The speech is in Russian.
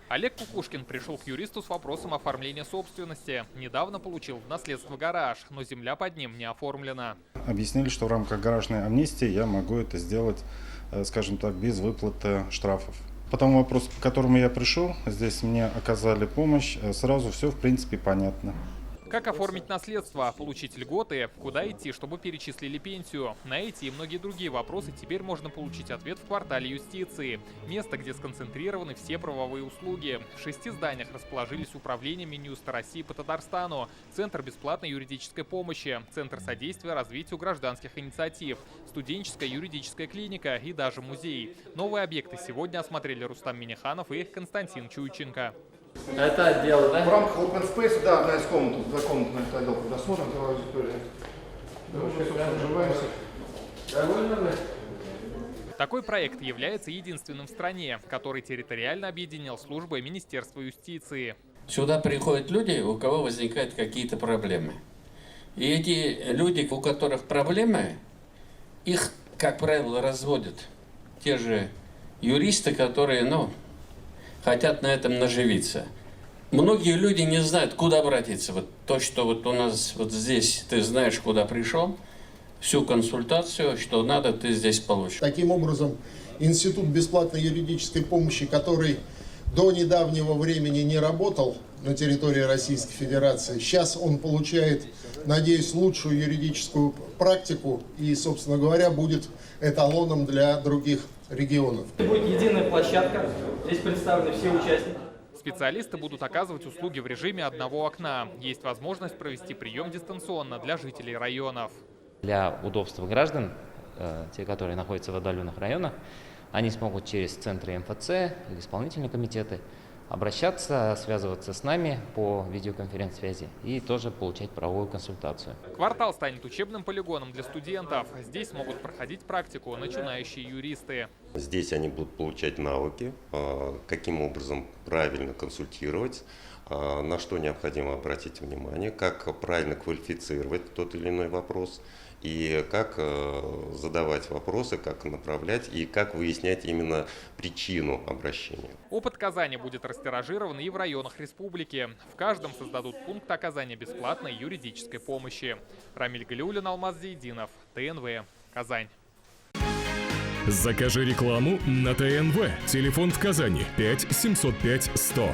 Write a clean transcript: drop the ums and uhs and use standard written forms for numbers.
Олег Кукушкин пришел к юристу с вопросом оформления собственности. Недавно получил в наследство гараж, но земля под ним не оформлена. Объяснили, что в рамках гаражной амнистии я могу это сделать, скажем так, без выплаты штрафов. По тому вопросу, по которому я пришел, здесь мне оказали помощь, сразу все в принципе понятно. Как оформить наследство, получить льготы, куда идти, чтобы перечислили пенсию? На эти и многие другие вопросы теперь можно получить ответ в квартале юстиции. Место, где сконцентрированы все правовые услуги. В 6 зданиях расположились управления Минюста России по Татарстану, Центр бесплатной юридической помощи, Центр содействия развитию гражданских инициатив, студенческая юридическая клиника и даже музей. Новые объекты сегодня осмотрели Рустам Миниханов и Константин Чуйченко. Это отдел, да? В рамках Open Space, да, одна из комнат, двухкомнатный отдел по досмотру, аудитория. Довольно вы? Такой проект является единственным в стране, который территориально объединил службы Министерства юстиции. Сюда приходят люди, у кого возникают какие-то проблемы. И эти люди, у которых проблемы, их, как правило, разводят те же юристы, которые, хотят на этом наживиться. Многие люди не знают, куда обратиться. Вот то, что вот у нас вот здесь, ты знаешь, куда пришел, всю консультацию, что надо, ты здесь получишь. Таким образом, Институт бесплатной юридической помощи, который до недавнего времени не работал на территории Российской Федерации, сейчас он получает, надеюсь, лучшую юридическую практику и, собственно говоря, будет эталоном для других регионов. Будет единая площадка, здесь представлены все участники. Специалисты будут оказывать услуги в режиме одного окна. Есть возможность провести прием дистанционно для жителей районов. Для удобства граждан, те, которые находятся в отдаленных районах, они смогут через центры МФЦ или исполнительные комитеты обращаться, связываться с нами по видеоконференц-связи и тоже получать правовую консультацию. Квартал станет учебным полигоном для студентов. Здесь смогут проходить практику начинающие юристы. Здесь они будут получать навыки, каким образом правильно консультировать, на что необходимо обратить внимание, как правильно квалифицировать тот или иной вопрос, и как задавать вопросы, как направлять и как выяснять именно причину обращения. Опыт Казани будет растиражирован и в районах республики. В каждом создадут пункт оказания бесплатной юридической помощи. Рамиль Галиуллин, Алмаз Зейдинов, ТНВ, Казань. Закажи рекламу на ТНВ. Телефон в Казани 5 705 100.